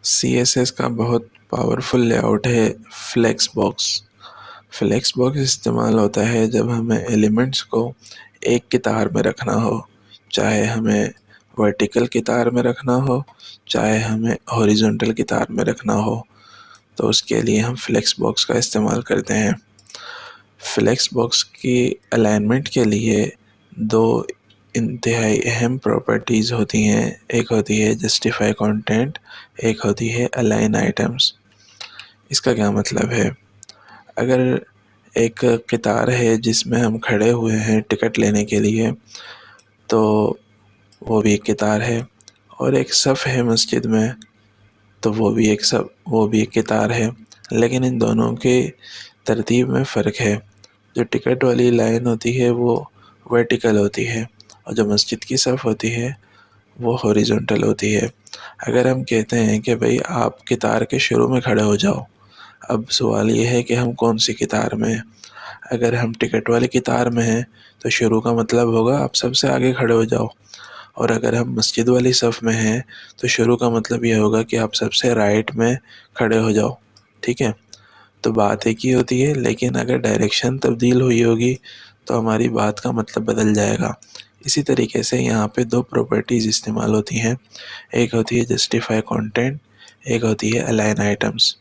CSS का बहुत powerful layout है फ्लेक्स बॉक्स। फ्लेक्स बॉक्स इस्तेमाल होता है जब हमें एलिमेंट्स को एक कतार में रखना हो, चाहे हमें वर्टिकल कतार में रखना हो, चाहे हमें हॉरिजॉन्टल कतार में रखना हो, तो उसके लिए हम फ्लेक्स बॉक्स का इस्तेमाल करते हैं। फ्लेक्स बॉक्स की अलाइनमेंट के लिए दो इंतहाई अहम प्रॉपर्टीज़ होती हैं। एक होती है जस्टिफाई कंटेंट, एक होती है अलाइन आइटम्स। इसका क्या मतलब है? अगर एक कतार है जिसमें हम खड़े हुए हैं टिकट लेने के लिए, तो वो भी एक कतार है, और एक सफ़ है मस्जिद में, तो वो भी एक कतार है। लेकिन इन दोनों के तरतीब में फ़र्क है। जो टिकट वाली लाइन होती है वो वर्टिकल होती है, और जो मस्जिद की सफ़ होती है वो हॉरिजॉन्टल होती है। अगर हम कहते हैं कि भाई आप कतार के शुरू में खड़े हो जाओ, अब सवाल ये है कि हम कौन सी कतार में हैं। अगर हम टिकट वाली कतार में हैं तो शुरू का मतलब होगा आप सबसे आगे खड़े हो जाओ, और अगर हम मस्जिद वाली सफ़ में हैं तो शुरू का मतलब ये होगा कि आप सबसे राइट में खड़े हो जाओ। ठीक है, तो बात एक ही होती है, लेकिन अगर डायरेक्शन तब्दील हुई होगी तो हमारी बात का मतलब बदल जाएगा। इसी तरीके से यहाँ पे दो प्रॉपर्टीज़ इस्तेमाल होती हैं। एक होती है जस्टिफाई कंटेंट, एक होती है अलाइन आइटम्स।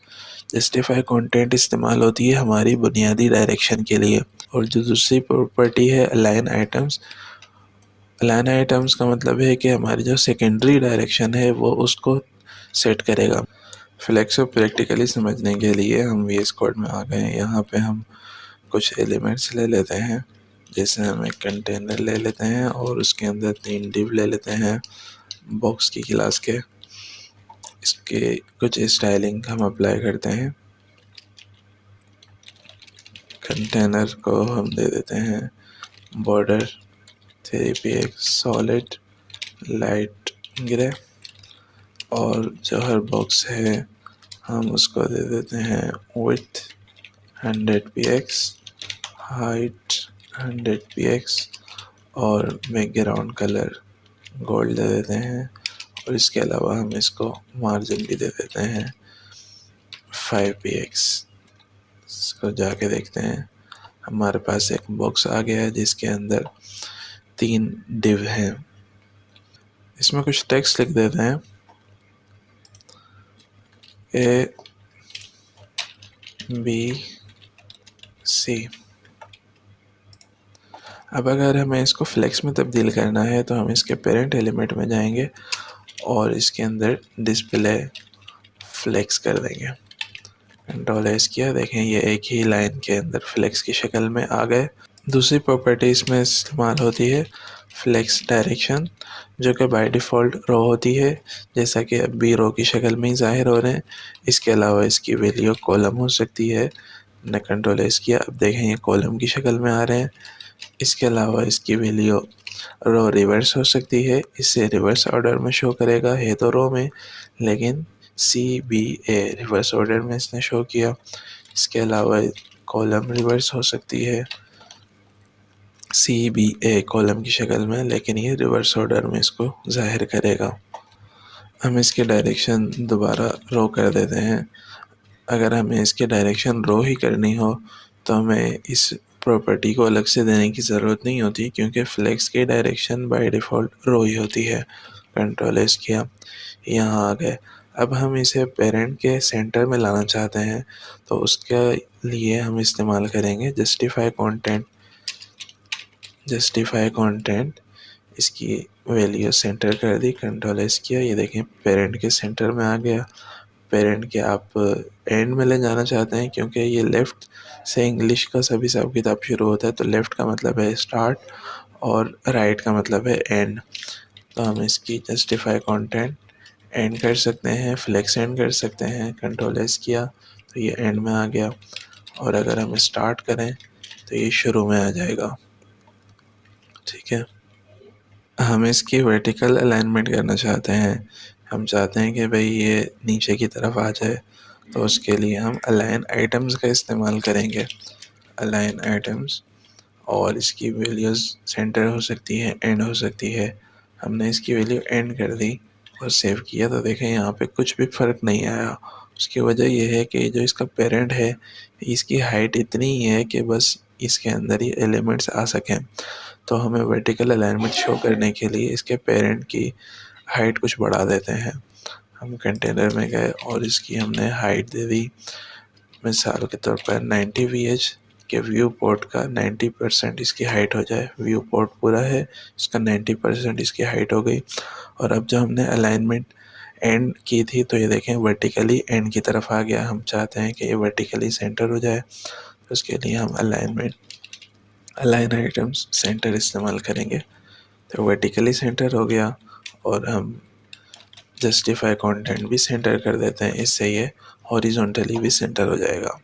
जस्टिफाई कंटेंट इस्तेमाल होती है हमारी बुनियादी डायरेक्शन के लिए, और जो दूसरी प्रॉपर्टी है अलाइन आइटम्स, अलाइन आइटम्स का मतलब है कि हमारी जो सेकेंडरी डायरेक्शन है वो उसको सेट करेगा। फ्लेक्स को प्रैक्टिकली समझने के लिए हम VS कोड में आ गए हैं। यहाँ पे हम कुछ एलिमेंट्स ले लेते हैं। जैसे हम एक कंटेनर ले लेते हैं और उसके अंदर 3 डिव ले लेते हैं बॉक्स की क्लास के। इसके कुछ स्टाइलिंग हम अप्लाई करते हैं। कंटेनर को हम दे देते हैं border 3px solid light grey, और जो हर बॉक्स है हम उसको दे देते हैं विड्थ 100px, हाइट 100px, और बैकग्राउंड कलर गोल्ड दे देते हैं। और इसके अलावा हम इसको मार्जिन भी दे देते हैं 5px। इसको जाके देखते हैं, हमारे पास एक बॉक्स आ गया है जिसके अंदर 3 डिव हैं। इसमें कुछ टेक्स्ट लिख देते हैं A B C। अब अगर हमें इसको फ्लेक्स में तब्दील करना है तो हम इसके पेरेंट एलिमेंट में जाएंगे और इसके अंदर डिस्प्ले फ्लेक्स कर देंगे। कंट्रोल एस किया, देखें ये एक ही लाइन के अंदर फ्लेक्स की शक्ल में आ गए। दूसरी प्रॉपर्टी इसमें इस्तेमाल होती है फ्लेक्स डायरेक्शन, जो कि बाय डिफ़ॉल्ट रो होती है, जैसा कि अब भी रो की शक्ल में ही ज़ाहिर हो रहे हैं। इसके अलावा इसकी वैल्यू कॉलम हो सकती है। मैंने कंट्रोल एस किया, अब देखें ये कॉलम की शक्ल में आ रहे हैं। इसके अलावा इसकी वैल्यू रो रिवर्स हो सकती है, इससे रिवर्स ऑर्डर में शो करेगा, है तो रो में लेकिन CBA रिवर्स ऑर्डर में इसने शो किया। इसके अलावा कॉलम रिवर्स हो सकती है CBA कॉलम की शक्ल में, लेकिन ये रिवर्स ऑर्डर में इसको ज़ाहिर करेगा। हम इसके डायरेक्शन दोबारा रो कर देते हैं। अगर हमें इसके डायरेक्शन रो ही करनी हो तो हमें इस प्रॉपर्टी को अलग से देने की ज़रूरत नहीं होती, क्योंकि फ्लेक्स की डायरेक्शन बाय डिफ़ॉल्ट रो ही होती है। कंट्रोल एस किया, यहाँ आ गए। अब हम इसे पेरेंट के सेंटर में लाना चाहते हैं, तो उसके लिए हम इस्तेमाल करेंगे जस्टिफाई कंटेंट। जस्टिफाई कंटेंट, इसकी वैल्यू सेंटर कर दी, कंट्रोल एस किया, ये देखें पेरेंट के सेंटर में आ गया। पेरेंट के आप एंड में ले जाना चाहते हैं, क्योंकि ये लेफ़्ट से इंग्लिश का सभी हिसाब किताब शुरू होता है, तो लेफ़्ट का मतलब है स्टार्ट और राइट का मतलब है एंड। तो हम इसकी जस्टिफाई कंटेंट एंड कर सकते हैं, फ्लेक्स एंड कर सकते हैं। कंट्रोल एस किया तो ये एंड में आ गया, और अगर हम स्टार्ट करें तो ये शुरू में आ जाएगा। ठीक है, हम इसकी वर्टिकल अलाइनमेंट करना चाहते हैं। हम चाहते हैं कि भाई ये नीचे की तरफ आ जाए, तो उसके लिए हम अलाइन आइटम्स का इस्तेमाल करेंगे। अलाइन आइटम्स, और इसकी वैल्यूज़ सेंटर हो सकती है, एंड हो सकती है। हमने इसकी वैल्यू एंड कर दी, और सेव किया तो देखें यहाँ पे कुछ भी फ़र्क नहीं आया। उसकी वजह ये है कि जो इसका पेरेंट है इसकी हाइट इतनी ही है कि बस इसके अंदर ही एलिमेंट्स आ सकें। तो हमें वर्टिकल अलाइनमेंट शो करने के लिए इसके पेरेंट की हाइट कुछ बढ़ा देते हैं। हम कंटेनर में गए और इसकी हमने हाइट दे दी मिसाल के तौर पर 90 VH के व्यू पोर्ट का 90% इसकी हाइट हो जाए। व्यू पोर्ट पूरा है, इसका 90% इसकी हाइट हो गई। और अब जो हमने अलाइनमेंट एंड की थी तो ये देखें वर्टिकली एंड की तरफ आ गया। हम चाहते हैं कि ये वर्टिकली सेंटर हो जाए, तो उसके लिए हम अलाइन आइटम्स सेंटर इस्तेमाल करेंगे। तो वर्टिकली सेंटर हो गया और हम जस्टिफाई कंटेंट भी सेंटर कर देते हैं, इससे ये हॉरिजॉन्टली भी सेंटर हो जाएगा।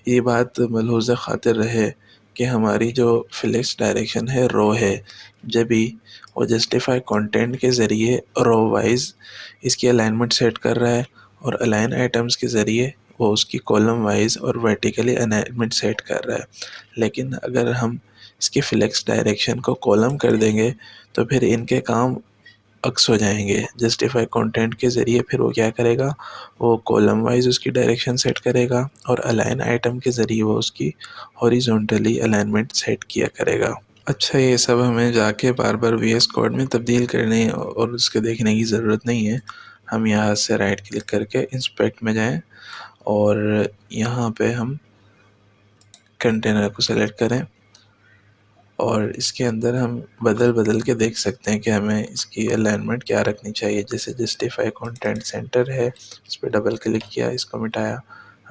ये बात मलहूज़ ख़ातिर रहे कि हमारी जो फ्लेक्स डायरेक्शन है रो है, जब भी वो जस्टिफाई कंटेंट के ज़रिए रो वाइज इसकी अलाइनमेंट सेट कर रहा है और अलाइन आइटम्स के ज़रिए वो उसकी कॉलम वाइज और वर्टिकली अलाइनमेंट सेट कर रहा है। लेकिन अगर हम इसकी फ्लेक्स डायरेक्शन को कॉलम कर देंगे तो फिर इनके काम अक्स हो जाएंगे। जस्टिफाई कंटेंट के ज़रिए फिर वो क्या करेगा, वो कॉलम वाइज उसकी डायरेक्शन सेट करेगा और अलाइन आइटम के ज़रिए वो उसकी हॉरिजॉन्टली अलाइनमेंट सेट किया करेगा। अच्छा, ये सब हमें जाके बार बार VS कोड में तब्दील करने और उसके देखने की ज़रूरत नहीं है। हम यहाँ से राइट क्लिक करके इंस्पेक्ट में जाएं और यहाँ पे हम कंटेनर को सेलेक्ट करें और इसके अंदर हम बदल के देख सकते हैं कि हमें इसकी अलाइनमेंट क्या रखनी चाहिए। जैसे जस्टिफाई कंटेंट सेंटर है, इस पर डबल क्लिक किया, इसको मिटाया।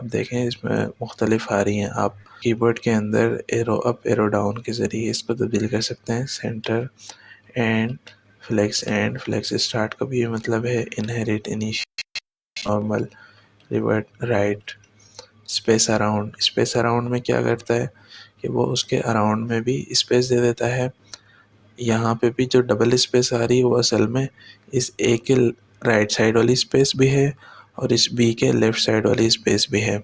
अब देखें इसमें मुख्तलिफ आ रही हैं। आप कीबोर्ड के अंदर एरो अप एरो डाउन के ज़रिए इसको तब्दील कर सकते हैं। सेंटर एंड फ्लेक्स स्टार्ट का भी ये मतलब है inherit, initial, normal, revert, right, space around में क्या करता है कि वो उसके अराउंड में भी स्पेस दे देता है। यहाँ पे भी जो डबल स्पेस आ रही है वो असल में इस ए के राइट साइड वाली स्पेस भी है और इस बी के लेफ़्ट साइड वाली स्पेस भी है।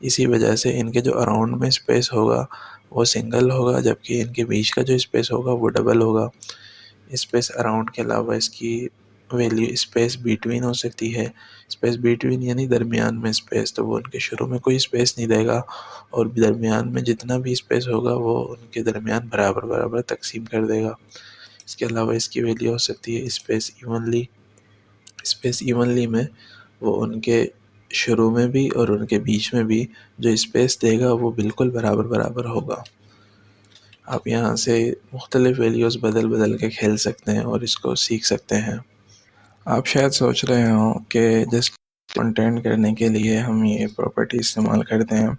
इसी वजह से इनके जो अराउंड में स्पेस होगा वो सिंगल होगा, जबकि इनके बीच का जो स्पेस होगा वो डबल होगा। स्पेस अराउंड के अलावा इसकी वैल्यू स्पेस बिटवीन हो सकती है। स्पेस बिटवीन यानी दरमियान में स्पेस, तो वो उनके शुरू में कोई स्पेस नहीं देगा और दरमियान में जितना भी स्पेस होगा वो उनके दरमियान बराबर बराबर तकसीम कर देगा। इसके अलावा इसकी वैल्यू हो सकती है स्पेस इवनली में वो उनके शुरू में भी और उनके बीच में भी जो स्पेस देगा वो बिल्कुल बराबर बराबर होगा। आप यहाँ से मुख्तलिफ वैल्यूज़ बदल के खेल सकते हैं और इसको सीख सकते हैं। आप शायद सोच रहे हो कि जस्ट कंटेंट करने के लिए हम ये प्रॉपर्टी इस्तेमाल करते हैं,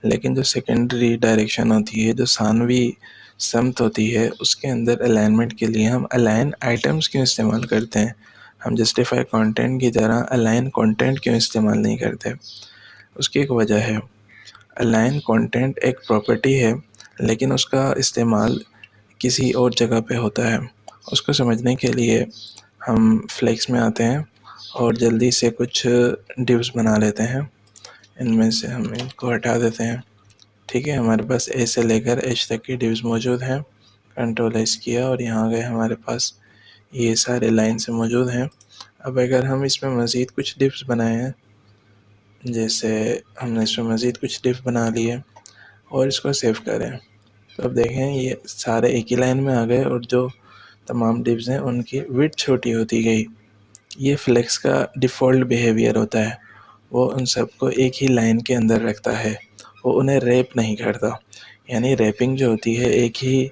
लेकिन जो सेकेंडरी डायरेक्शन होती है, जो सानवी समत होती है, उसके अंदर अलाइनमेंट के लिए हम अलाइन आइटम्स क्यों इस्तेमाल करते हैं। हम जस्टिफाई कंटेंट की तरह अलाइन कंटेंट क्यों इस्तेमाल नहीं करते। उसकी एक वजह है। अलाइन कंटेंट एक प्रॉपर्टी है लेकिन उसका इस्तेमाल किसी और जगह पे होता है। उसको समझने के लिए हम फ्लेक्स में आते हैं और जल्दी से कुछ डिव्स बना लेते हैं। इनमें से हम इनको हटा देते हैं। ठीक है, हमारे पास ए से लेकर एच तक की डिव्स मौजूद हैं। कंट्रोल एस किया और यहाँ गए, हमारे पास ये सारे लाइन से मौजूद हैं। अब अगर हम इसमें मज़ीद कुछ डिव्स बनाए हैं, जैसे हमने इसमें मज़ीद कुछ डिव बना लिए और इसको सेव करें, तो अब देखें ये सारे एक ही लाइन में आ गए और जो तमाम डिव्स हैं उनकी विड्थ छोटी होती गई। ये फ्लेक्स का डिफ़ॉल्ट बिहेवियर होता है। वो उन सबको एक ही लाइन के अंदर रखता है, वो उन्हें रैप नहीं करता। यानी रैपिंग जो होती है, एक ही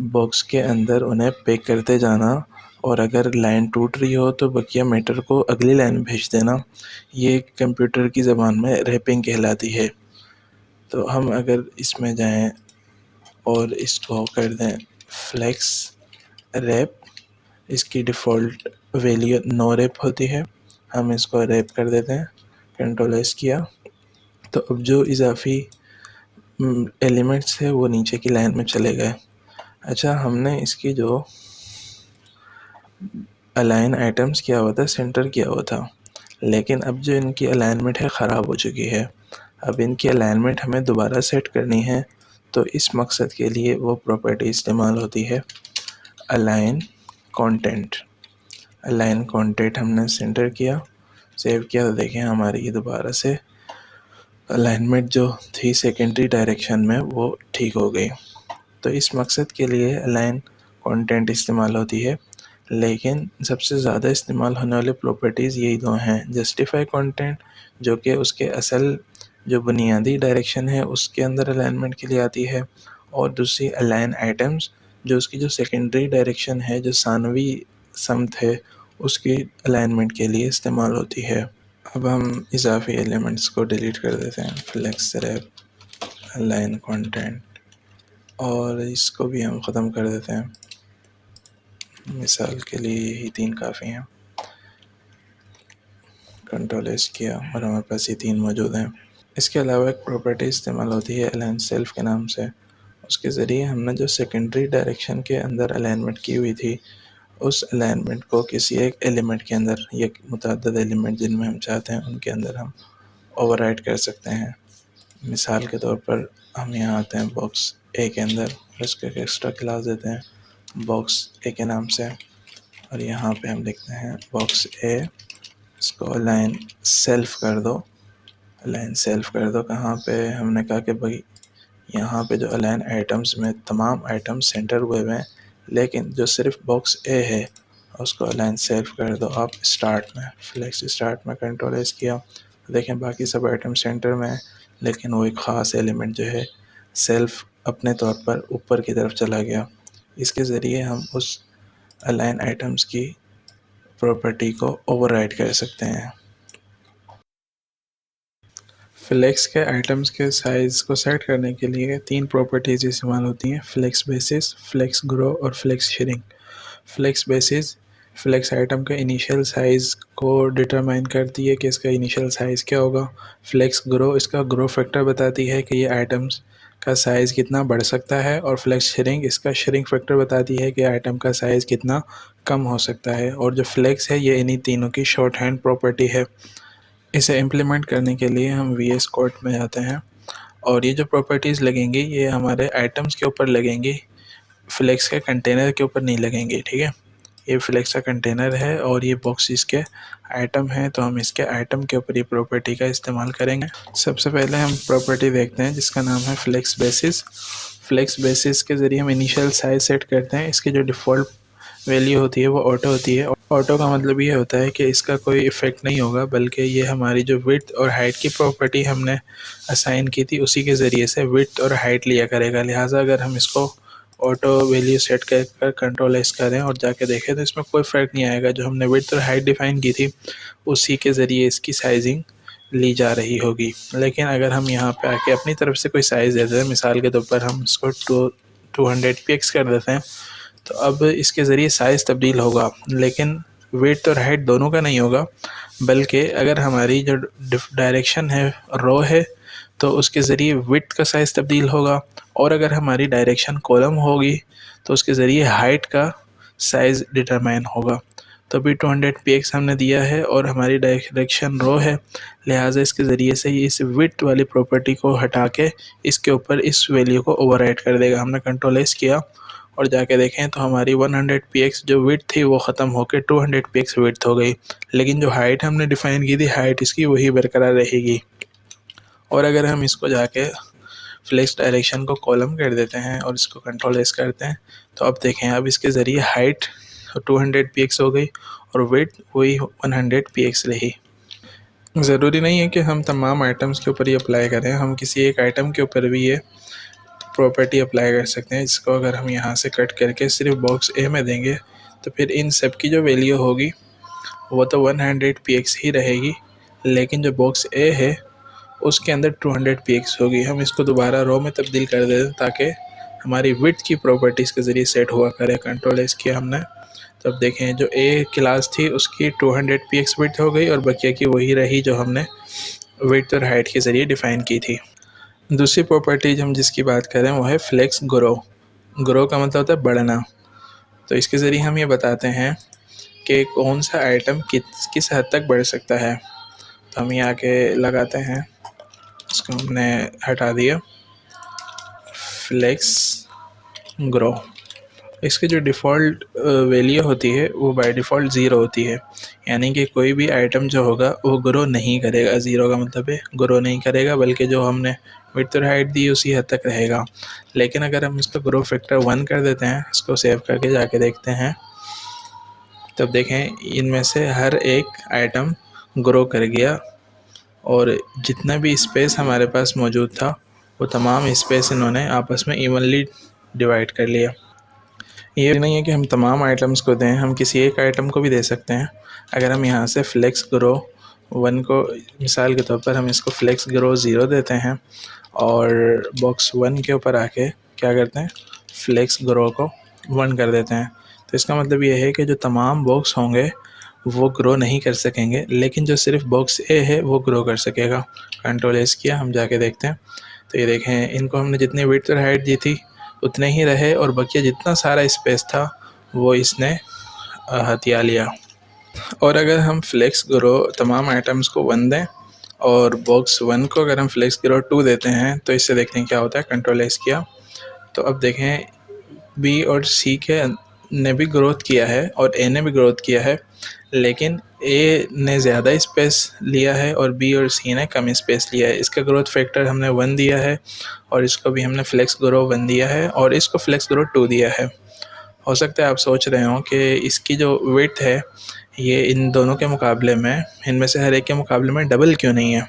बॉक्स के अंदर उन्हें पैक करते जाना और अगर लाइन टूट रही हो तो बकिया मैटर को अगली लाइन भेज देना, ये कंप्यूटर की ज़बान में रैपिंग कहलाती है। तो हम अगर इसमें जाएं और इसको कर दें फ्लेक्स रैप, इसकी डिफ़ॉल्ट वैल्यू नो रैप होती है, हम इसको रैप कर देते हैं। कंट्रोल एस किया तो अब जो इजाफी एलिमेंट्स है वो नीचे की लाइन में चले गए। अच्छा, हमने इसकी जो अलाइन आइटम्स किया हुआ था, सेंटर किया हुआ था, लेकिन अब जो इनकी अलाइनमेंट है ख़राब हो चुकी है। अब इनकी अलाइनमेंट हमें दोबारा सेट करनी है, तो इस मकसद के लिए वो प्रॉपर्टी इस्तेमाल होती है अलाइन कंटेंट। अलाइन कॉन्टेंट हमने सेंटर किया, सेव किया, तो देखें हमारी दोबारा से अलाइनमेंट जो थी सेकेंडरी डायरेक्शन में वो ठीक हो गई। तो इस मकसद के लिए अलाइन कंटेंट इस्तेमाल होती है, लेकिन सबसे ज़्यादा इस्तेमाल होने वाले प्रॉपर्टीज़ यही दो हैं। जस्टिफाई कंटेंट जो कि उसके असल जो बुनियादी डायरेक्शन है उसके अंदर अलाइनमेंट के लिए आती है, और दूसरी अलाइन आइटम्स जो उसकी जो सेकेंडरी डायरेक्शन है, जो सानवी समत है, उसकी अलाइनमेंट के लिए इस्तेमाल होती है। अब हम इजाफी एलिमेंट्स को डिलीट कर देते हैं, फ्लेक्स रैप अलाइन कंटेंट, और इसको भी हम ख़त्म कर देते हैं। मिसाल के लिए यही 3 काफ़ी हैं। कंट्रोल एस किया और हमारे पास ये 3 मौजूद हैं। इसके अलावा एक प्रॉपर्टी इस्तेमाल होती है अलाइन सेल्फ के नाम से। उसके ज़रिए हमने जो सेकेंडरी डायरेक्शन के अंदर अलाइनमेंट की हुई थी, उस अलाइनमेंट को किसी एक एलिमेंट के अंदर या मुतअद्दिद एलिमेंट जिनमें हम चाहते हैं उनके अंदर हम ओवरराइट कर सकते हैं। मिसाल के तौर पर हम यहाँ आते हैं बॉक्स ए के अंदर, इसको एक एक्स्ट्रा क्लास देते हैं बॉक्स ए के नाम से, और यहाँ पे हम लिखते हैं बॉक्स ए, इसको अलाइन सेल्फ कर दो। अलाइन सेल्फ कर दो कहाँ पे? हमने कहा कि भाई यहाँ पे जो अलाइन आइटम्स में तमाम आइटम्स सेंटर हुए हुए हैं, लेकिन जो सिर्फ बॉक्स ए है उसको अलाइन सेल्फ कर दो आप स्टार्ट में। फ्लेक्स स्टार्ट में कंट्रोल एस किया, देखें बाकी सब आइटम सेंटर में है, लेकिन वो एक ख़ास एलिमेंट जो है सेल्फ अपने तौर पर ऊपर की तरफ चला गया। इसके ज़रिए हम उस अलाइन आइटम्स की प्रॉपर्टी को ओवरराइड कर सकते हैं। फ्लेक्स के आइटम्स के साइज़ को सेट करने के लिए 3 प्रॉपर्टीज़ इस्तेमाल होती हैं, फ्लेक्स बेसिस, फ्लेक्स ग्रो और flex shrink. Flex basis flex item का इनिशियल साइज़ को डिटरमाइन करती है कि इसका इनिशियल साइज़ क्या होगा। फ्लेक्स ग्रो इसका ग्रो फैक्टर बताती है कि ये आइटम्स का साइज़ कितना बढ़ सकता है, और फ्लेक्स श्रिंक इसका श्रिंक फैक्टर बताती है कि आइटम का साइज़ कितना कम हो सकता है। और जो फ्लेक्स है ये इन्हीं तीनों की शॉर्ट हैंड प्रॉपर्टी है। इसे इम्प्लीमेंट करने के लिए हम VS कोड में जाते हैं, और ये जो प्रॉपर्टीज़ लगेंगी ये हमारे आइटम्स के ऊपर लगेंगी, फ्लेक्स के कंटेनर के ऊपर नहीं लगेंगी। ठीक है, ये फ्लेक्स का कंटेनर है और ये बॉक्स इसके आइटम है, तो हम इसके आइटम के ऊपर ये प्रॉपर्टी का इस्तेमाल करेंगे। सबसे पहले हम प्रॉपर्टी देखते हैं जिसका नाम है फ्लेक्स बेसिस। फ्लेक्स बेसिस के ज़रिए हम इनिशियल साइज सेट करते हैं। इसकी जो डिफ़ॉल्ट वैल्यू होती है वो ऑटो होती है। ऑटो का मतलब ये होता है कि इसका कोई इफ़ेक्ट नहीं होगा, बल्कि ये हमारी जो विड्थ और हाइट की प्रॉपर्टी हमने असाइन की थी उसी के ज़रिए से विड्थ और हाइट लिया करेगा। लिहाजा अगर हम इसको ऑटो वैल्यू सेट कर कंट्रोल एस करें और जाके देखें तो इसमें कोई फ़र्क नहीं आएगा। जो हमने विड्थ और हाइट डिफ़ाइन की थी उसी के ज़रिए इसकी साइजिंग ली जा रही होगी। लेकिन अगर हम यहाँ पे आके अपनी तरफ से कोई साइज़ देते हैं, मिसाल के तौर पर हम इसको 200 px कर देते हैं, तो अब इसके ज़रिए साइज़ तब्दील होगा, लेकिन विड्थ और हाइट दोनों का नहीं होगा। बल्कि अगर हमारी जो डायरेक्शन है रो है तो उसके ज़रिए विड्थ का साइज़ तब्दील होगा, और अगर हमारी डायरेक्शन कॉलम होगी तो उसके ज़रिए हाइट का साइज़ डिटरमाइन होगा। तो अभी 200 px हमने दिया है और हमारी डायरेक्शन रो है, लिहाजा इसके ज़रिए से इस विड्थ वाली प्रॉपर्टी को हटा के इसके ऊपर इस वैल्यू को ओवरराइट कर देगा। हमने कंट्रोल एस किया और जाके देखें तो हमारी 100 px जो विड्थ थी वो ख़त्म होकर 200 px विड्थ हो गई, लेकिन जो हाइट हमने डिफ़ाइन की थी हाइट इसकी वही बरकरार रहेगी। और अगर हम इसको जाके फ्लेक्स डायरेक्शन को कॉलम कर देते हैं और इसको कंट्रोल एस करते हैं, तो अब देखें अब इसके ज़रिए हाइट 200 px हो गई और विड्थ वही 100 px रही। ज़रूरी नहीं है कि हम तमाम आइटम्स के ऊपर ही अप्लाई करें, हम किसी एक आइटम के ऊपर भी ये प्रॉपर्टी अप्लाई कर सकते हैं। इसको अगर हम यहाँ से कट करके सिर्फ बॉक्स ए में देंगे तो फिर इन सब की जो वैल्यू होगी वो तो 100 px ही रहेगी, लेकिन जो बॉक्स ए है उसके अंदर 200 px होगी। हम इसको दोबारा रो में तब्दील कर देते ताकि हमारी विड्थ की प्रॉपर्टीज़ के ज़रिए सेट हुआ करे। कंट्रोल एस किया हमने, तो अब देखें जो ए क्लास थी उसकी 200 px विड्थ हो गई और बकिया की वही रही जो हमने विड्थ और हाइट के ज़रिए डिफ़ाइन की थी। दूसरी प्रॉपर्टी हम जिसकी बात करें वो है फ्लेक्स ग्रो। ग्रो का मतलब होता है बढ़ना। तो इसके ज़रिए हम ये बताते हैं कि कौन सा आइटम किस हद तक बढ़ सकता है। तो हम यहाँ के लगाते हैं, इसको हमने हटा दिया फ्लेक्स ग्रो। इसकी जो डिफ़ॉल्ट वैल्यू होती है वो बाय डिफ़ॉल्ट ज़ीरो होती है, यानी कि कोई भी आइटम जो होगा वो ग्रो नहीं करेगा। ज़ीरो का मतलब है ग्रो नहीं करेगा, बल्कि जो हमने विड्थ और हाइट दी उसी हद तक रहेगा। लेकिन अगर हम इसका ग्रो फैक्टर 1 कर देते हैं, इसको सेव करके जाके देखते हैं, तब देखें इनमें से हर एक आइटम ग्रो कर गया और जितना भी स्पेस हमारे पास मौजूद था वो तमाम स्पेस इन्होंने आपस में इवनली डिवाइड कर लिया। ये नहीं है कि हम तमाम आइटम्स को दें, हम किसी एक आइटम को भी दे सकते हैं। अगर हम यहाँ से फ्लेक्स ग्रो 1 को मिसाल के तौर पर हम इसको फ्लेक्स ग्रो 0 देते हैं और बॉक्स 1 के ऊपर आके क्या करते हैं, फ्लेक्स ग्रो को 1 कर देते हैं, तो इसका मतलब ये है कि जो तमाम बॉक्स होंगे वो ग्रो नहीं कर सकेंगे, लेकिन जो सिर्फ बॉक्स ए है वो ग्रो कर सकेगा। कंट्रोल एस किया, हम जाके देखते हैं, तो ये देखें इनको हमने जितनी विड्थ और हाइट दी थी उतने ही रहे और बकिया जितना सारा स्पेस था वो इसने हथिया लिया। और अगर हम फ्लेक्स ग्रो तमाम आइटम्स को 1 दें और बॉक्स 1 को अगर हम फ्लेक्स ग्रो 2 देते हैं, तो इससे देखते हैं क्या होता है। कंट्रोल एस किया, तो अब देखें बी और सी के ने भी ग्रोथ किया है और ए ने भी ग्रोथ किया है, लेकिन ए ने ज़्यादा स्पेस लिया है और बी और सी ने कम स्पेस लिया है। इसका ग्रोथ फैक्टर हमने 1 दिया है और इसको भी हमने फ्लेक्स ग्रो 1 दिया है और इसको फ्लेक्स ग्रो 2 दिया है। हो सकता है आप सोच रहे हो कि इसकी जो विड्थ है ये इन दोनों के मुकाबले में, इनमें से हर एक के मुकाबले में डबल क्यों नहीं है।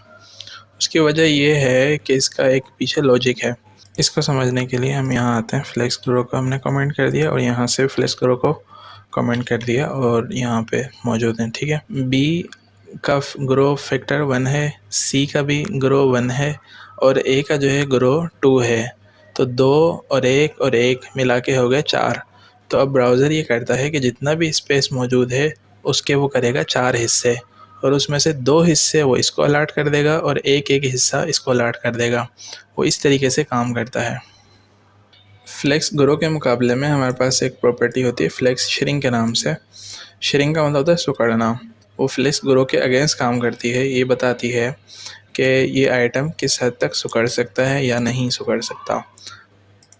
उसकी वजह ये है कि इसका एक पीछे लॉजिक है। इसको समझने के लिए हम यहाँ आते हैं, फ्लेक्स ग्रो को हमने कमेंट कर दिया और यहाँ से फ्लेक्स ग्रो को कमेंट कर दिया और यहाँ पे मौजूद हैं, ठीक है। बी का ग्रो फैक्टर 1 है, सी का भी ग्रो 1 है और ए का जो है ग्रो 2 है, तो 2 और 1 मिला के हो गए 4। तो अब ब्राउज़र ये करता है कि जितना भी स्पेस मौजूद है उसके वो करेगा 4 हिस्से और उसमें से 2 हिस्से वो इसको अलाट कर देगा और एक हिस्सा इसको अलाट कर देगा। वो इस तरीके से काम करता है। फ्लेक्स ग्रो के मुकाबले में हमारे पास एक प्रॉपर्टी होती है फ्लेक्स श्रिंक के नाम से। श्रिंक का मतलब होता है सिकुड़ना। वो फ्लेक्स ग्रो के अगेंस्ट काम करती है, ये बताती है कि ये आइटम किस हद तक सिकुड़ सकता है या नहीं सिकुड़ सकता।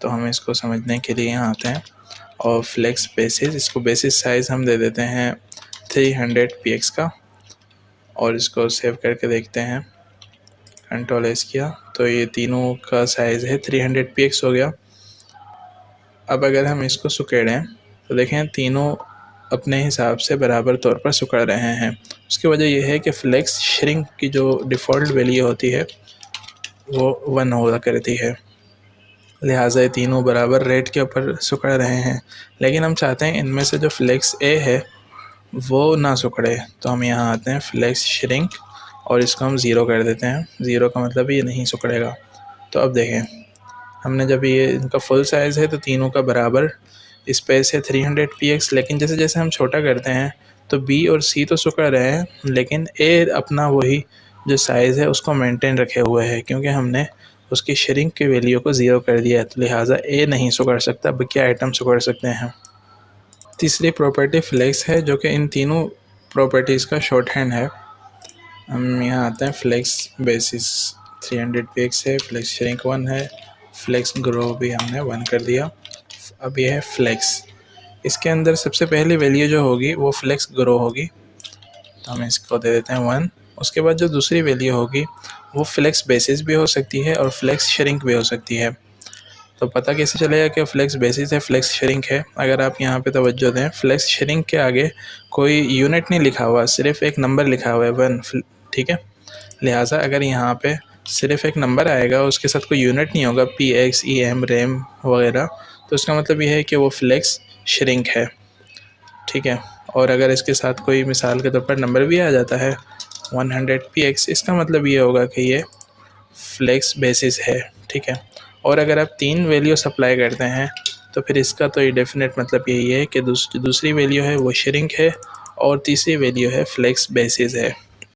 तो हम इसको समझने के लिए यहाँ आते हैं और फ्लेक्स बेसिस, इसको बेसिस साइज़ हम दे देते हैं 300 px का और इसको सेव करके देखते हैं। कंट्रोल एस किया, तो ये तीनों का साइज़ है 300 px हो गया। अब अगर हम इसको सुकेड़ें तो देखें तीनों अपने हिसाब से बराबर तौर पर सुकड़ रहे हैं। उसकी वजह यह है कि फ्लेक्स श्रिंक की जो डिफ़ॉल्ट वैल्यू होती है वो 1 हुआ करती है, लिहाजा ये तीनों बराबर रेट के ऊपर सुकड़ रहे हैं। लेकिन हम चाहते हैं इनमें से जो फ्लेक्स ए है वो ना सुकड़े, तो हम यहाँ आते हैं फ्लेक्स श्रिंक और इसको हम 0 कर देते हैं। 0 का मतलब ये नहीं सुकड़ेगा। तो अब देखें हमने जब ये इनका फुल साइज़ है तो तीनों का बराबर स्पेस है 300 px, लेकिन जैसे जैसे हम छोटा करते हैं तो बी और सी तो सुकड़ रहे हैं लेकिन ए अपना वही जो साइज़ है उसको मेंटेन रखे हुए है, क्योंकि हमने उसकी श्रिंक की वैल्यू को 0 कर दिया है, तो लिहाजा ए नहीं सुकड़ सकता, बाकी आइटम सुकड़ सकते हैं। तीसरी प्रॉपर्टी फ्लेक्स है जो कि इन तीनों प्रॉपर्टीज़ का शॉर्ट हैंड है। हम यहाँ आते हैं फ्लेक्स बेसिस 300 px है, फ्लेक्स श्रिंक 1 है, फ्लेक्स ग्रो भी हमने 1 कर दिया। अब ये है फ्लेक्स, इसके अंदर सबसे पहली वैल्यू जो होगी वो फ्लेक्स ग्रो होगी, तो हम इसको दे देते हैं 1। उसके बाद जो दूसरी वैल्यू होगी वो फ्लेक्स बेसिस भी हो सकती है और फ्लेक्स श्रिंक भी हो सकती है। तो पता कैसे चलेगा कि फ्लेक्स बेसिस है फ्लेक्स श्रिंक है? अगर आप यहाँ पे तवज्जो दें, फ्लेक्स श्रिंक के आगे कोई यूनिट नहीं लिखा हुआ, सिर्फ एक नंबर लिखा हुआ है 1, ठीक है। लिहाजा अगर यहाँ पे सिर्फ एक नंबर आएगा उसके साथ कोई यूनिट नहीं होगा px, em, rem वगैरह, तो उसका मतलब ये है कि वो फ्लेक्स श्रिंक है, ठीक है। और अगर इसके साथ कोई मिसाल के तौर पर नंबर भी आ जाता है 100 px, इसका मतलब ये होगा कि ये फ्लेक्स बेसिस है, ठीक है। और अगर आप 3 वैल्यू सप्लाई करते हैं तो फिर इसका तो ये डेफिनेट मतलब यही है कि दूसरी वैल्यू है वो श्रिंक है और तीसरी वैल्यू है फ्लेक्स बेसिस है।